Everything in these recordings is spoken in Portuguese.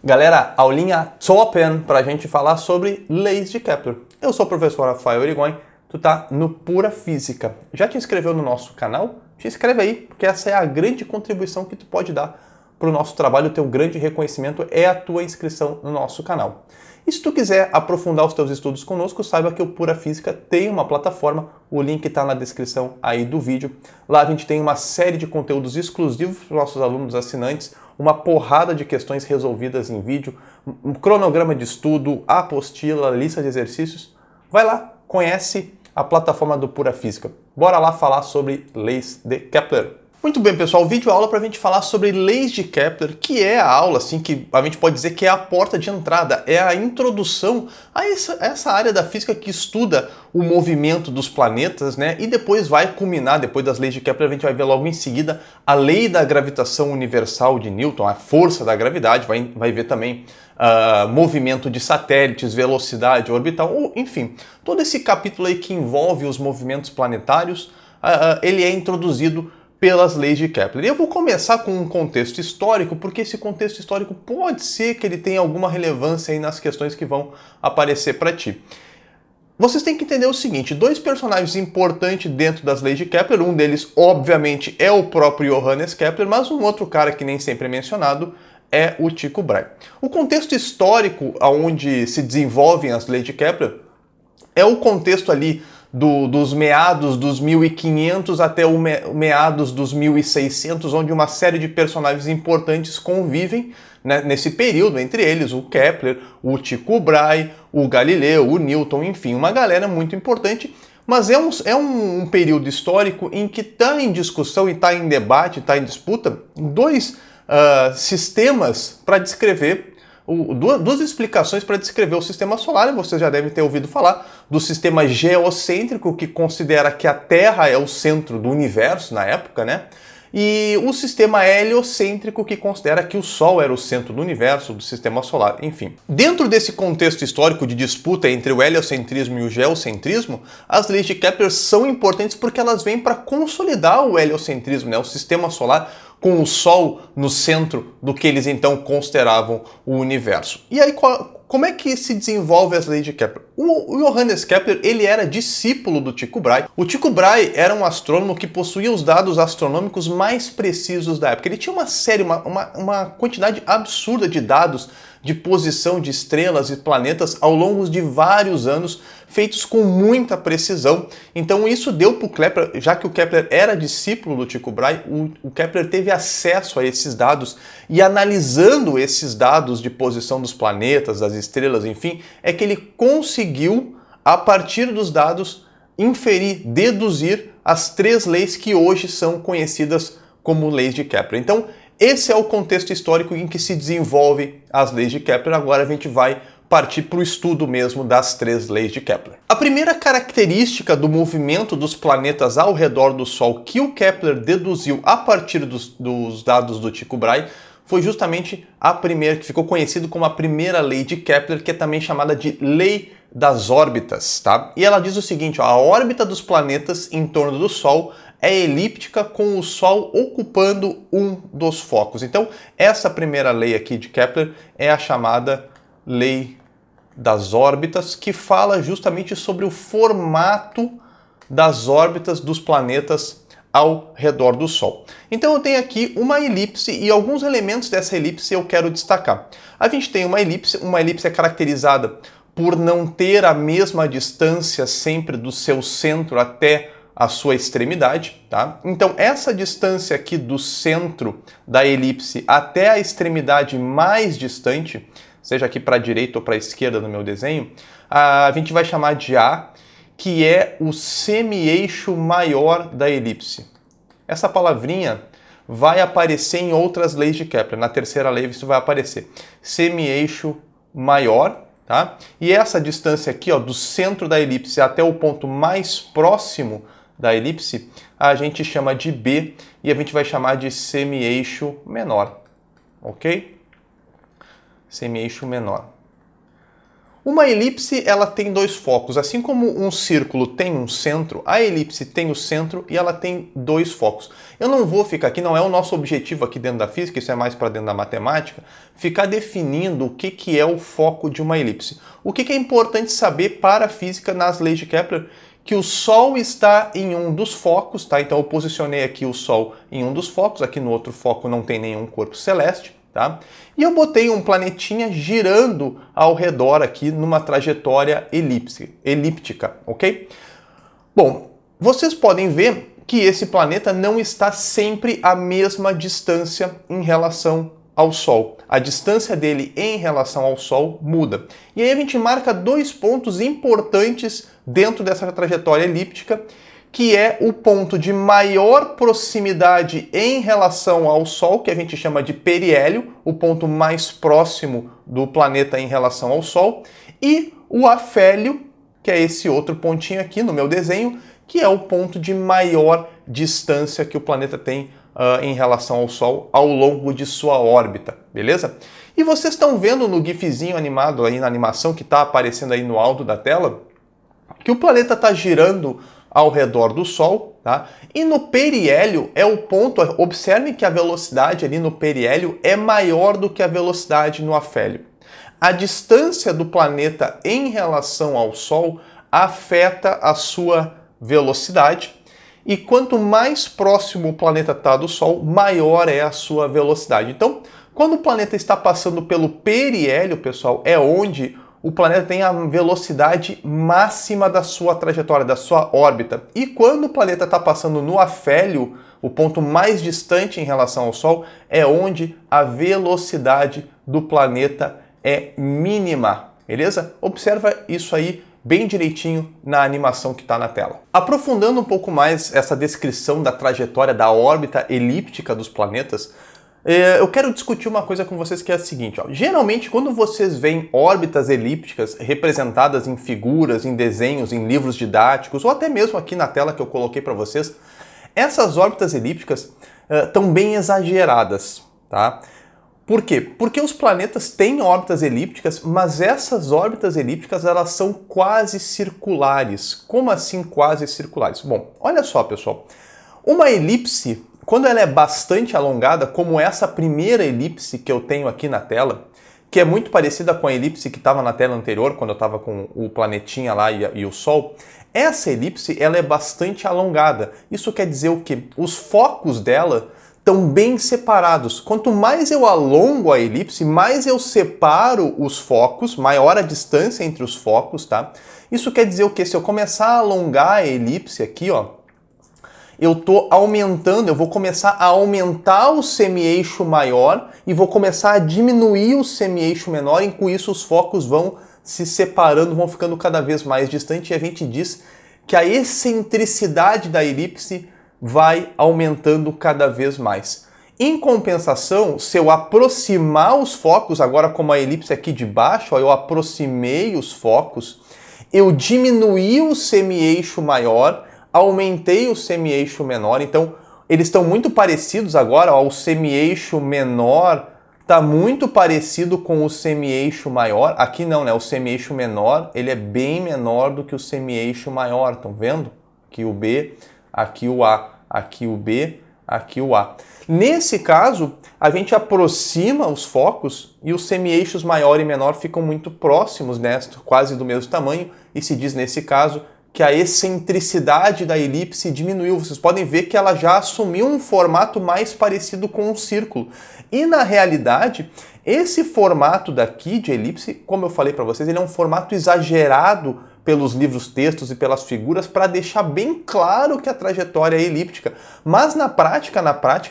Galera, aulinha topen para a gente falar sobre leis de Kepler. Eu sou o professor Rafael Irigoyen, tu tá no Pura Física. Já te inscreveu no nosso canal? Te inscreve aí, porque essa é a grande contribuição que tu pode dar para o nosso trabalho. O teu grande reconhecimento é a tua inscrição no nosso canal. E se tu quiser aprofundar os teus estudos conosco, saiba que o Pura Física tem uma plataforma, o link está na descrição aí do vídeo. Lá a gente tem uma série de conteúdos exclusivos para os nossos alunos assinantes, uma porrada de questões resolvidas em vídeo, um cronograma de estudo, apostila, lista de exercícios. Vai lá, conhece a plataforma do Pura Física. Bora lá falar sobre leis de Kepler. Muito bem, pessoal, vídeo aula para a gente falar sobre leis de Kepler, que é a aula, assim, que a gente pode dizer que é a porta de entrada, é a introdução a essa área da física que estuda o movimento dos planetas, né? E depois vai culminar, depois das leis de Kepler, a gente vai ver logo em seguida a lei da gravitação universal de Newton, a força da gravidade, vai ver também movimento de satélites, velocidade orbital, ou, enfim, todo esse capítulo aí que envolve os movimentos planetários, ele é introduzido pelas leis de Kepler. E eu vou começar com um contexto histórico, porque esse contexto histórico pode ser que ele tenha alguma relevância aí nas questões que vão aparecer para ti. Vocês têm que entender o seguinte, dois personagens importantes dentro das leis de Kepler, um deles, obviamente, é o próprio Johannes Kepler, mas um outro cara que nem sempre é mencionado é o Tycho Brahe. O contexto histórico onde se desenvolvem as leis de Kepler é o contexto ali dos meados dos 1500 até o meados dos 1600, onde uma série de personagens importantes convivem, né, nesse período, entre eles o Kepler, o Tycho Brahe, o Galileu, o Newton, enfim, uma galera muito importante, mas é um período histórico em que está em discussão e está em debate, está em disputa, dois sistemas para descrever duas explicações para descrever o sistema solar. Você já deve ter ouvido falar do sistema geocêntrico, que considera que a Terra é o centro do universo na época, né? E o sistema heliocêntrico, que considera que o Sol era o centro do universo, do sistema solar, enfim. Dentro desse contexto histórico de disputa entre o heliocentrismo e o geocentrismo, as leis de Kepler são importantes porque elas vêm para consolidar o heliocentrismo, né? O sistema solar com o Sol no centro do que eles então consideravam o universo. E aí, como é que se desenvolve as leis de Kepler? O Johannes Kepler, ele era discípulo do Tycho Brahe. O Tycho Brahe era um astrônomo que possuía os dados astronômicos mais precisos da época. Ele tinha uma quantidade absurda de dados de posição de estrelas e planetas ao longo de vários anos, feitos com muita precisão. Então isso deu para o Kepler, já que o Kepler era discípulo do Tycho Brahe, o Kepler teve acesso a esses dados, e analisando esses dados de posição dos planetas, das estrelas, enfim, é que ele conseguiu, a partir dos dados, inferir, deduzir as três leis que hoje são conhecidas como leis de Kepler. Então, esse é o contexto histórico em que se desenvolve as leis de Kepler. Agora a gente vai partir para o estudo mesmo das três leis de Kepler. A primeira característica do movimento dos planetas ao redor do Sol que o Kepler deduziu a partir dos dados do Tycho Brahe foi justamente a primeira, que ficou conhecido como a primeira lei de Kepler, que é também chamada de lei das órbitas, tá? E ela diz o seguinte, ó, a órbita dos planetas em torno do Sol é elíptica, com o Sol ocupando um dos focos. Então, essa primeira lei aqui de Kepler é a chamada lei das órbitas, que fala justamente sobre o formato das órbitas dos planetas ao redor do Sol. Então eu tenho aqui uma elipse e alguns elementos dessa elipse eu quero destacar. A gente tem uma elipse é caracterizada por não ter a mesma distância sempre do seu centro até a sua extremidade, tá? Então essa distância aqui do centro da elipse até a extremidade mais distante, seja aqui para a direita ou para a esquerda no meu desenho, a gente vai chamar de A, que é o semi-eixo maior da elipse. Essa palavrinha vai aparecer em outras leis de Kepler. Na terceira lei isso vai aparecer. Semi-eixo maior, tá? E essa distância aqui, ó, do centro da elipse até o ponto mais próximo da elipse, a gente chama de B e a gente vai chamar de semi-eixo menor, ok? Semi-eixo menor. Uma elipse ela tem dois focos, assim como um círculo tem um centro, a elipse tem o centro e ela tem dois focos. Eu não vou ficar aqui, não é o nosso objetivo aqui dentro da física, isso é mais para dentro da matemática, ficar definindo o que é o foco de uma elipse. O que é importante saber para a física nas leis de Kepler? Que o Sol está em um dos focos, tá? Então eu posicionei aqui o Sol em um dos focos, aqui no outro foco não tem nenhum corpo celeste. Tá? E eu botei um planetinha girando ao redor aqui numa trajetória elíptica, ok? Bom, vocês podem ver que esse planeta não está sempre à mesma distância em relação ao Sol. A distância dele em relação ao Sol muda. E aí a gente marca dois pontos importantes dentro dessa trajetória elíptica, que é o ponto de maior proximidade em relação ao Sol, que a gente chama de periélio, o ponto mais próximo do planeta em relação ao Sol, e o afélio, que é esse outro pontinho aqui no meu desenho, que é o ponto de maior distância que o planeta tem em relação ao Sol ao longo de sua órbita, beleza? E vocês estão vendo no gifzinho animado aí na animação que está aparecendo aí no alto da tela, que o planeta está girando ao redor do Sol, tá? E no periélio é o ponto, observem que a velocidade ali no periélio é maior do que a velocidade no afélio. A distância do planeta em relação ao Sol afeta a sua velocidade, e quanto mais próximo o planeta está do Sol, maior é a sua velocidade. Então, quando o planeta está passando pelo periélio, pessoal, é onde o planeta tem a velocidade máxima da sua trajetória, da sua órbita. E quando o planeta está passando no afélio, o ponto mais distante em relação ao Sol, é onde a velocidade do planeta é mínima, beleza? Observa isso aí bem direitinho na animação que está na tela. Aprofundando um pouco mais essa descrição da trajetória da órbita elíptica dos planetas, eu quero discutir uma coisa com vocês que é a seguinte, ó. Geralmente quando vocês veem órbitas elípticas representadas em figuras, em desenhos, em livros didáticos, ou até mesmo aqui na tela que eu coloquei para vocês, essas órbitas elípticas estão bem exageradas, tá? Por quê? Porque os planetas têm órbitas elípticas, mas essas órbitas elípticas elas são quase circulares. Como assim quase circulares? Bom, olha só, pessoal. Uma elipse, quando ela é bastante alongada, como essa primeira elipse que eu tenho aqui na tela, que é muito parecida com a elipse que estava na tela anterior, quando eu estava com o planetinha lá e o Sol, essa elipse ela é bastante alongada. Isso quer dizer o quê? Os focos dela estão bem separados. Quanto mais eu alongo a elipse, mais eu separo os focos, maior a distância entre os focos, tá? Isso quer dizer o quê? Se eu começar a alongar a elipse aqui, ó, eu estou aumentando, eu vou começar a aumentar o semi-eixo maior e vou começar a diminuir o semi-eixo menor, e com isso os focos vão se separando, vão ficando cada vez mais distantes, e a gente diz que a excentricidade da elipse vai aumentando cada vez mais. Em compensação, se eu aproximar os focos, agora como a elipse aqui de baixo, ó, eu aproximei os focos, eu diminuí o semi-eixo maior, aumentei o semi-eixo menor, então eles estão muito parecidos agora, ó, o semi-eixo menor está muito parecido com o semi-eixo maior, aqui não, né? O semi-eixo menor, ele é bem menor do que o semi-eixo maior, estão vendo? Aqui o B, aqui o A, aqui o B, aqui o A. Nesse caso, a gente aproxima os focos e os semi-eixos maior e menor ficam muito próximos, né? Quase do mesmo tamanho, e se diz nesse caso que a excentricidade da elipse diminuiu. Vocês podem ver que ela já assumiu um formato mais parecido com um círculo. E na realidade, esse formato daqui de elipse, como eu falei para vocês, ele é um formato exagerado pelos livros textos e pelas figuras para deixar bem claro que a trajetória é elíptica. Mas na prática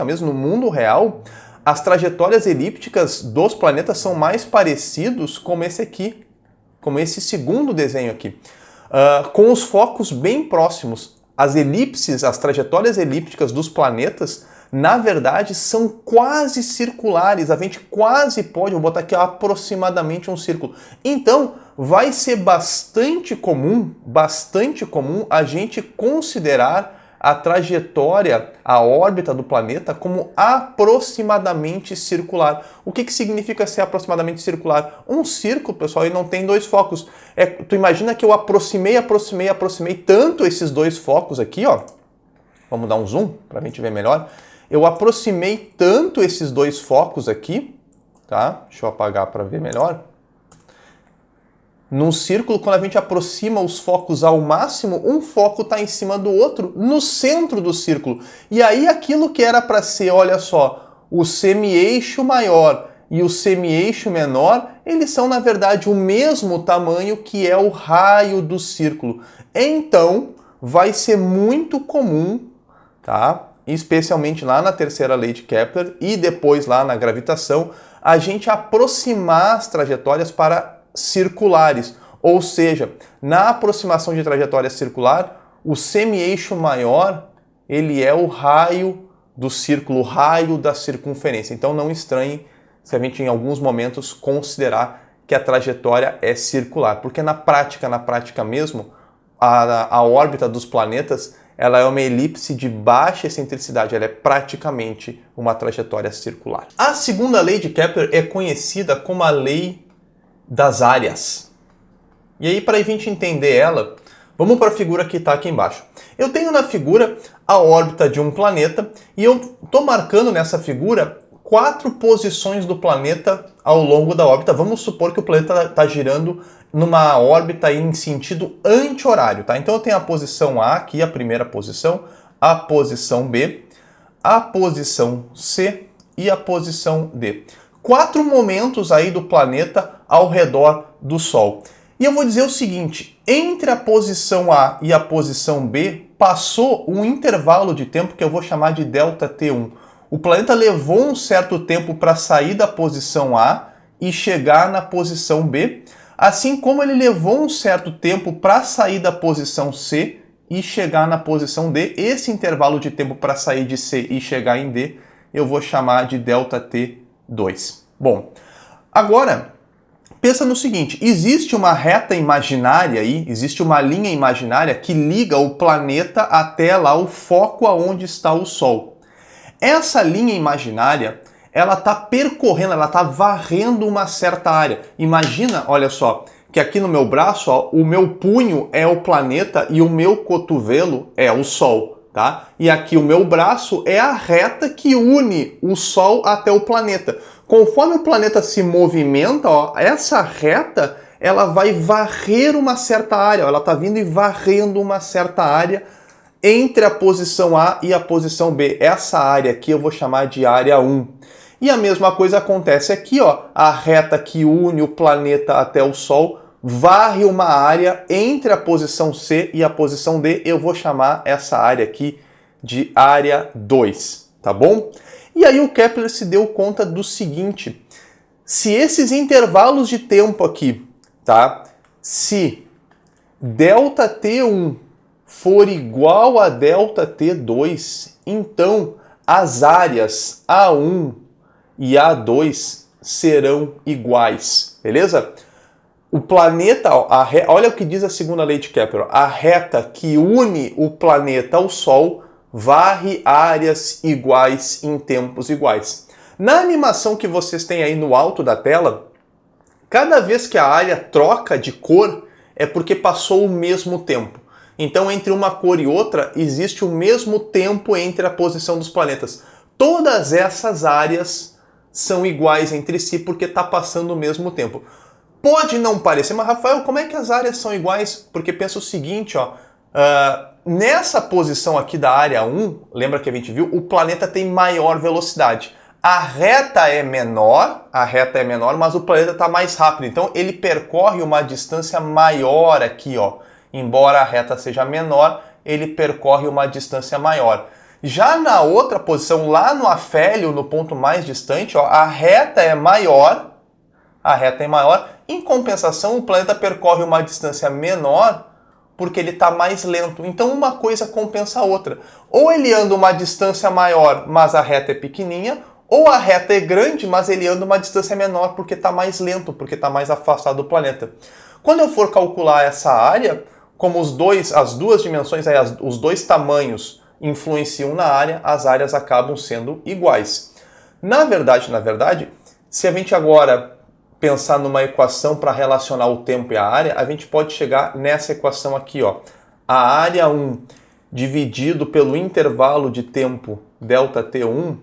mesmo, no mundo real, as trajetórias elípticas dos planetas são mais parecidos como esse aqui, como esse segundo desenho aqui. Com os focos bem próximos. As elipses, as trajetórias elípticas dos planetas, na verdade, são quase circulares. A gente quase pode, vou botar aqui aproximadamente um círculo. Então, vai ser bastante comum a gente considerar a trajetória, a órbita do planeta como aproximadamente circular. O que significa ser aproximadamente circular? Um círculo, pessoal, ele não tem dois focos. Tu imagina que eu aproximei tanto esses dois focos aqui, ó. Vamos dar um zoom para a gente ver melhor. Eu aproximei tanto esses dois focos aqui, tá? Deixa eu apagar para ver melhor. Num círculo, quando a gente aproxima os focos ao máximo, um foco está em cima do outro, no centro do círculo. E aí aquilo que era para ser, olha só, o semi-eixo maior e o semi-eixo menor, eles são, na verdade, o mesmo tamanho que é o raio do círculo. Então, vai ser muito comum, tá? Especialmente lá na terceira lei de Kepler e depois lá na gravitação, a gente aproximar as trajetórias para circulares, ou seja, na aproximação de trajetória circular, o semi-eixo maior, ele é o raio do círculo, o raio da circunferência. Então não estranhe se a gente em alguns momentos considerar que a trajetória é circular, porque na prática mesmo, a órbita dos planetas, ela é uma elipse de baixa excentricidade, ela é praticamente uma trajetória circular. A segunda lei de Kepler é conhecida como a lei das áreas. E aí, para a gente entender ela, vamos para a figura que está aqui embaixo. Eu tenho na figura a órbita de um planeta e eu estou marcando nessa figura 4 posições do planeta ao longo da órbita. Vamos supor que o planeta está girando numa órbita em sentido anti-horário, tá? Então eu tenho a posição A aqui, a primeira posição, a posição B, a posição C e a posição D. 4 momentos aí do planeta ao redor do Sol. E eu vou dizer o seguinte, entre a posição A e a posição B, passou um intervalo de tempo que eu vou chamar de ΔT1. O planeta levou um certo tempo para sair da posição A e chegar na posição B, assim como ele levou um certo tempo para sair da posição C e chegar na posição D. Esse intervalo de tempo para sair de C e chegar em D, eu vou chamar de ΔT2. Bom, agora pensa no seguinte, existe uma reta imaginária aí, existe uma linha imaginária que liga o planeta até lá o foco aonde está o Sol. Essa linha imaginária, ela está percorrendo, ela está varrendo uma certa área. Imagina, olha só, que aqui no meu braço, ó, o meu punho é o planeta e o meu cotovelo é o Sol. Tá? E aqui o meu braço é a reta que une o Sol até o planeta. Conforme o planeta se movimenta, ó, essa reta ela vai varrer uma certa área. Ela está vindo e varrendo uma certa área entre a posição A e a posição B. Essa área aqui eu vou chamar de área 1. E a mesma coisa acontece aqui, ó, a reta que une o planeta até o Sol varre uma área entre a posição C e a posição D, eu vou chamar essa área aqui de área 2, tá bom? E aí o Kepler se deu conta do seguinte, se esses intervalos de tempo aqui, tá? Se ΔT1 for igual a ΔT2, então as áreas A1 e A2 serão iguais, beleza? O planeta, olha o que diz a segunda lei de Kepler, a reta que une o planeta ao Sol varre áreas iguais em tempos iguais. Na animação que vocês têm aí no alto da tela, cada vez que a área troca de cor é porque passou o mesmo tempo. Então, entre uma cor e outra, existe o mesmo tempo entre a posição dos planetas. Todas essas áreas são iguais entre si porque está passando o mesmo tempo. Pode não parecer, mas Rafael, como é que as áreas são iguais? Porque pensa o seguinte, ó, nessa posição aqui da área 1, lembra que a gente viu, o planeta tem maior velocidade. A reta é menor, mas o planeta está mais rápido. Então ele percorre uma distância maior aqui, ó. Embora a reta seja menor, ele percorre uma distância maior. Já na outra posição, lá no afélio, no ponto mais distante, ó, a reta é maior. Em compensação, o planeta percorre uma distância menor porque ele está mais lento. Então uma coisa compensa a outra. Ou ele anda uma distância maior, mas a reta é pequenininha, ou a reta é grande, mas ele anda uma distância menor porque está mais lento, porque está mais afastado do planeta. Quando eu for calcular essa área, como as duas dimensões, os dois tamanhos influenciam na área, as áreas acabam sendo iguais. Na verdade, se a gente agora pensar numa equação para relacionar o tempo e a área, a gente pode chegar nessa equação aqui, ó. A área 1 dividido pelo intervalo de tempo ΔT1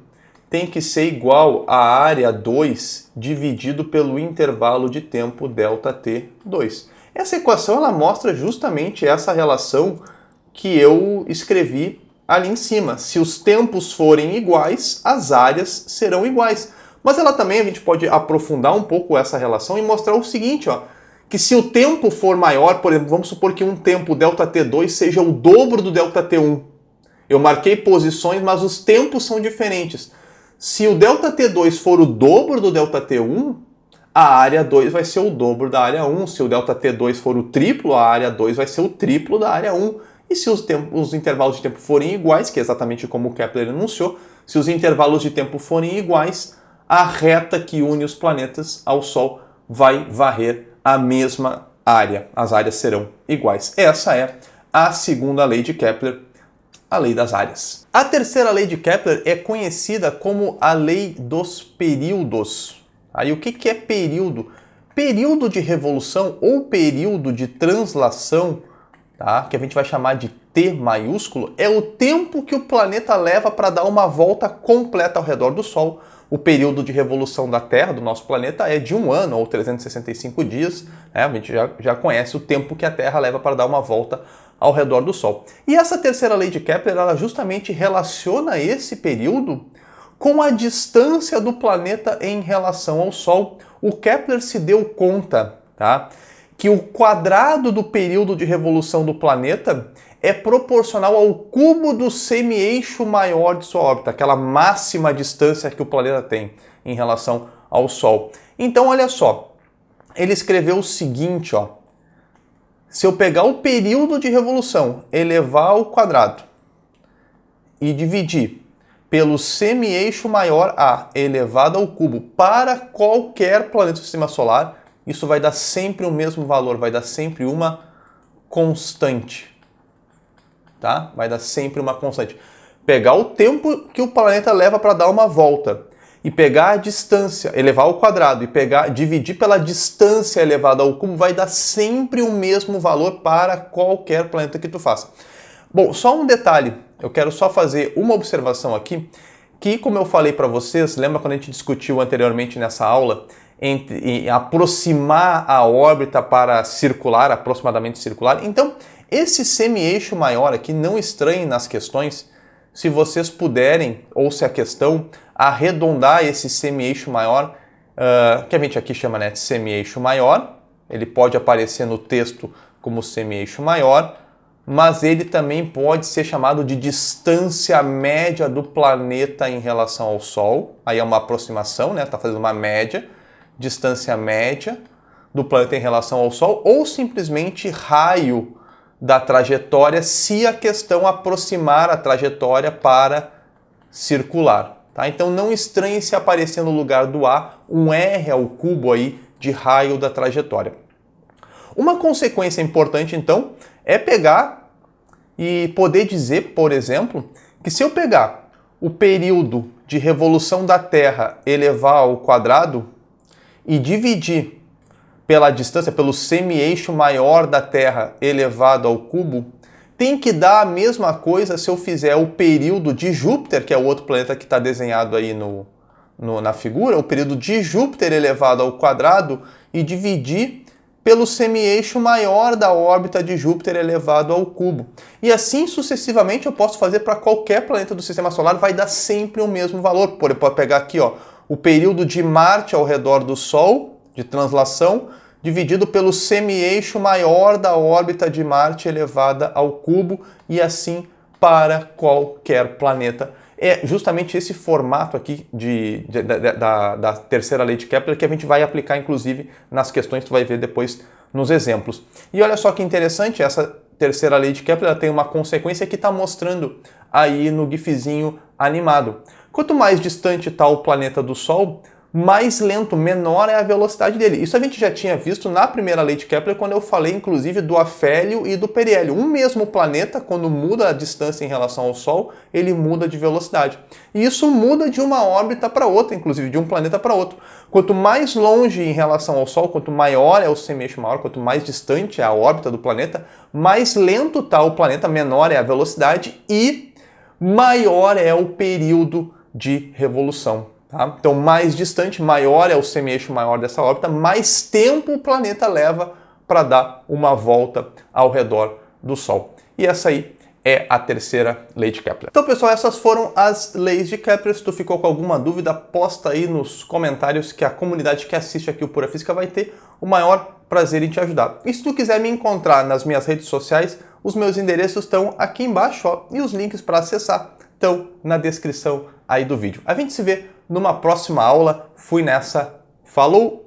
tem que ser igual à área 2 dividido pelo intervalo de tempo ΔT2. Essa equação ela mostra justamente essa relação que eu escrevi ali em cima. Se os tempos forem iguais, as áreas serão iguais. Mas ela também, a gente pode aprofundar um pouco essa relação e mostrar o seguinte, ó, que se o tempo for maior, por exemplo, vamos supor que um tempo ΔT2 seja o dobro do ΔT1. Eu marquei posições, mas os tempos são diferentes. Se o ΔT2 for o dobro do ΔT1, a área 2 vai ser o dobro da área 1. Se o ΔT2 for o triplo, a área 2 vai ser o triplo da área 1. E se os intervalos de tempo forem iguais, que é exatamente como o Kepler enunciou, se os intervalos de tempo forem iguais, a reta que une os planetas ao Sol vai varrer a mesma área. As áreas serão iguais. Essa é a segunda lei de Kepler, a lei das áreas. A terceira lei de Kepler é conhecida como a lei dos períodos. Aí o que é período? Período de revolução ou período de translação, tá? Que a gente vai chamar de T maiúsculo, é o tempo que o planeta leva para dar uma volta completa ao redor do Sol. O período de revolução da Terra, do nosso planeta, é de 1 ano ou 365 dias. Né? A gente já conhece o tempo que a Terra leva para dar uma volta ao redor do Sol. E essa terceira lei de Kepler, ela justamente relaciona esse período com a distância do planeta em relação ao Sol. O Kepler se deu conta, tá, que o quadrado do período de revolução do planeta é proporcional ao cubo do semi-eixo maior de sua órbita, aquela máxima distância que o planeta tem em relação ao Sol. Então, olha só, ele escreveu o seguinte, ó, se eu pegar o período de revolução, elevar ao quadrado e dividir pelo semi-eixo maior A elevado ao cubo para qualquer planeta do sistema solar, isso vai dar sempre o mesmo valor, vai dar sempre uma constante. Tá? Vai dar sempre uma constante. Pegar o tempo que o planeta leva para dar uma volta e pegar a distância, elevar ao quadrado e dividir pela distância elevada ao cubo, vai dar sempre o mesmo valor para qualquer planeta que tu faça. Bom, só um detalhe, eu quero só fazer uma observação aqui, que como eu falei para vocês, lembra quando a gente discutiu anteriormente nessa aula, entre aproximar a órbita para circular, aproximadamente circular? Então, esse semi-eixo maior aqui, não estranhe nas questões, se vocês puderem, ou se a questão, arredondar esse semi-eixo maior, que a gente aqui chama, né, de semi-eixo maior, ele pode aparecer no texto como semi-eixo maior, mas ele também pode ser chamado de distância média do planeta em relação ao Sol, aí é uma aproximação, né, está fazendo uma média, distância média do planeta em relação ao Sol, ou simplesmente raio da trajetória, se a questão aproximar a trajetória para circular. Tá? Então não estranhe se aparecer no lugar do A um R ao cubo aí de raio da trajetória. Uma consequência importante, então, é pegar e poder dizer, por exemplo, que se eu pegar o período de revolução da Terra elevar ao quadrado e dividir pela distância, pelo semi-eixo maior da Terra elevado ao cubo, tem que dar a mesma coisa se eu fizer o período de Júpiter, que é o outro planeta que está desenhado aí na figura, o período de Júpiter elevado ao quadrado e dividir pelo semi-eixo maior da órbita de Júpiter elevado ao cubo. E assim sucessivamente eu posso fazer para qualquer planeta do Sistema Solar, vai dar sempre o mesmo valor. Por exemplo, pode pegar aqui, ó, o período de Marte ao redor do Sol, de translação, dividido pelo semi-eixo maior da órbita de Marte elevada ao cubo, e assim para qualquer planeta. É justamente esse formato aqui da terceira lei de Kepler que a gente vai aplicar, inclusive, nas questões que tu vai ver depois nos exemplos. E olha só que interessante, essa terceira lei de Kepler tem uma consequência que está mostrando aí no gifzinho animado. Quanto mais distante está o planeta do Sol, mais lento, menor é a velocidade dele. Isso a gente já tinha visto na primeira lei de Kepler, quando eu falei inclusive do afélio e do periélio. Um mesmo planeta, quando muda a distância em relação ao Sol, ele muda de velocidade. E isso muda de uma órbita para outra, inclusive de um planeta para outro. Quanto mais longe em relação ao Sol, quanto maior é o semi-eixo maior, quanto mais distante é a órbita do planeta, mais lento está o planeta, menor é a velocidade e maior é o período de revolução. Tá? Então, mais distante, maior é o semi-eixo maior dessa órbita, mais tempo o planeta leva para dar uma volta ao redor do Sol. E essa aí é a terceira lei de Kepler. Então, pessoal, essas foram as leis de Kepler. Se tu ficou com alguma dúvida, posta aí nos comentários que a comunidade que assiste aqui o Pura Física vai ter o maior prazer em te ajudar. E se tu quiser me encontrar nas minhas redes sociais, os meus endereços estão aqui embaixo, ó, e os links para acessar estão na descrição aí do vídeo. A gente se vê numa próxima aula. Fui nessa. Falou!